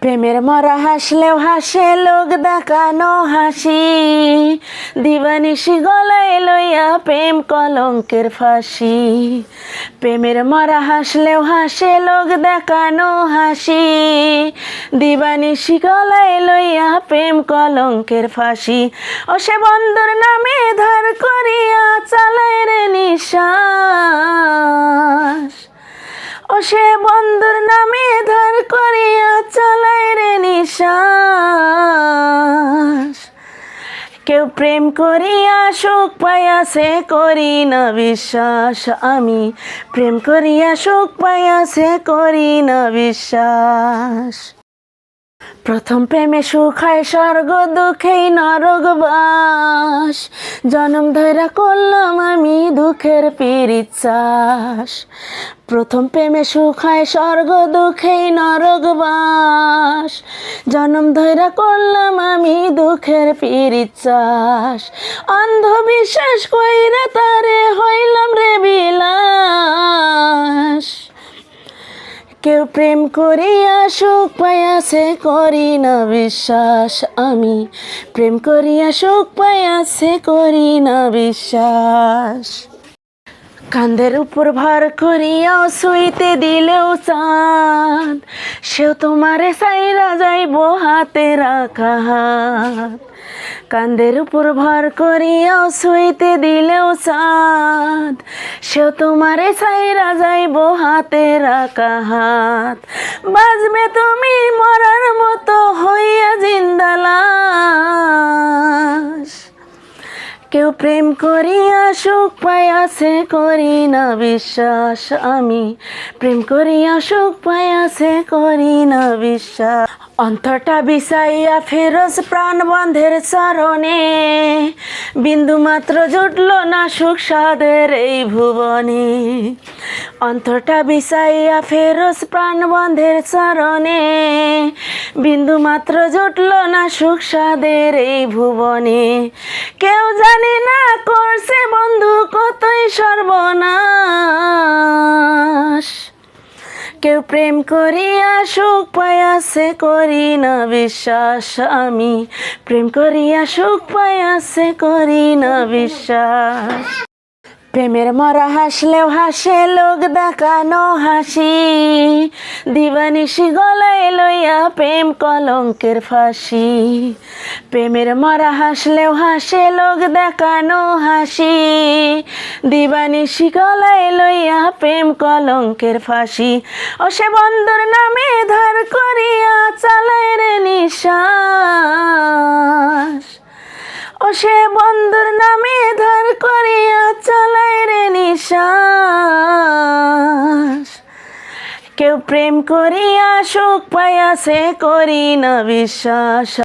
প্রেমের মরা হাসলেও হাসে লোক দেখানো হাসি, দিবানিশি গলায় লইয়া প্রেম কলঙ্কের ফাঁসি। প্রেমের মরা হাসলেও হাসে লোক দেখানো হাসি, দিবানিশি গলায় লইয়া প্রেম কলঙ্কের ফাঁসি। ও সে বন্ধুর নামে ধার করিয়া চালায় রে নিঃশ্বাস, ও সে বন্ধুর নামে ধার করিয়া চালায় রে নিঃশ্বাস। কেউ প্রেম করিয়া সুখ পাইয়াছে করি না বিশ্বাস, আমি প্রেম করিয়া সুখ পাইয়াছে করি না বিশ্বাস। প্রথম প্রেমে সুখ হয় স্বর্গ, দুঃখেই নরকবাস, জনম ধইরা করলাম আমি দুঃখের পীড়িত চাষ। প্রথম প্রেমে সুখ হয় স্বর্গ, দুঃখেই নরকবাস, জনম ধইরা করলাম আমি দুঃখের পীড়িত চাষ। অন্ধবিশ্বাস কইরা তারে হইলাম রে বিলাস, কেউ প্রেম করিয়া সুখ পাইয়াছে করি না বিশ্বাস, আমি প্রেম করিয়া সুখ পাইয়াছে করি না বিশ্বাস। কাঁধের উপর ভর করিয়াও শুইতে দিলেও চাঁদ, সেও তোমারে সাইরা যাইব হাতে রাখা হাত। কাঁধের উপর ভর করিয়াও শুইতে দিলেও চাঁদ, সেও তোমারে সাইরা যাইব হাতে রাখা হাত। বাজবে তুমি মরার মতো হইয়া জিন্দা লাশ, কেউ প্রেম করিয়া সুখ পাইয়াছে করি না বিশ্বাস, আমি প্রেম করিয়া সুখ পাইয়াছে করি না বিশ্বাস। অন্তরটা বিছাইয়া ফেরোজ প্রাণ বন্ধের চরণে, বিন্দু মাত্র জুটল না সুখ সাদের এই ভুবনে। অন্তরটা বিছাইয়া ফেরোজ প্রাণ বন্ধের চরণে, বিন্দু মাত্র জুটল না সুখ সাদের এই ভুবনে। কেউ জানে না করছে বন্ধু কতই সর্বনাশ, কেউ প্রেম করিয়া সুখ পাইয়াছে করি না বিশ্বাস, আমি প্রেম করিয়া সুখ পাইয়াছে করি না বিশ্বাস। প্রেমের মরা হাসলেও হাসে লোক দেখানো হাসি, দিবানিশি গলায় লইয়া প্রেম কলঙ্কের ফাঁসি। প্রেমের মরা হাসলেও হাসে লোক দেখানো হাসি, দিবানিশি গলায় লইয়া প্রেম কলঙ্কের ফাঁসি। ও সে বন্ধুর নামে ধার করিয়া চালায় রে নিঃশ্বাস, ও সে বন্ধুর নামে ধার করিয়া চালায় রে নিঃশ্বাস। কেউ প্রেম করিয়া সুখ পাইয়াছে করি না বিশ্বাস।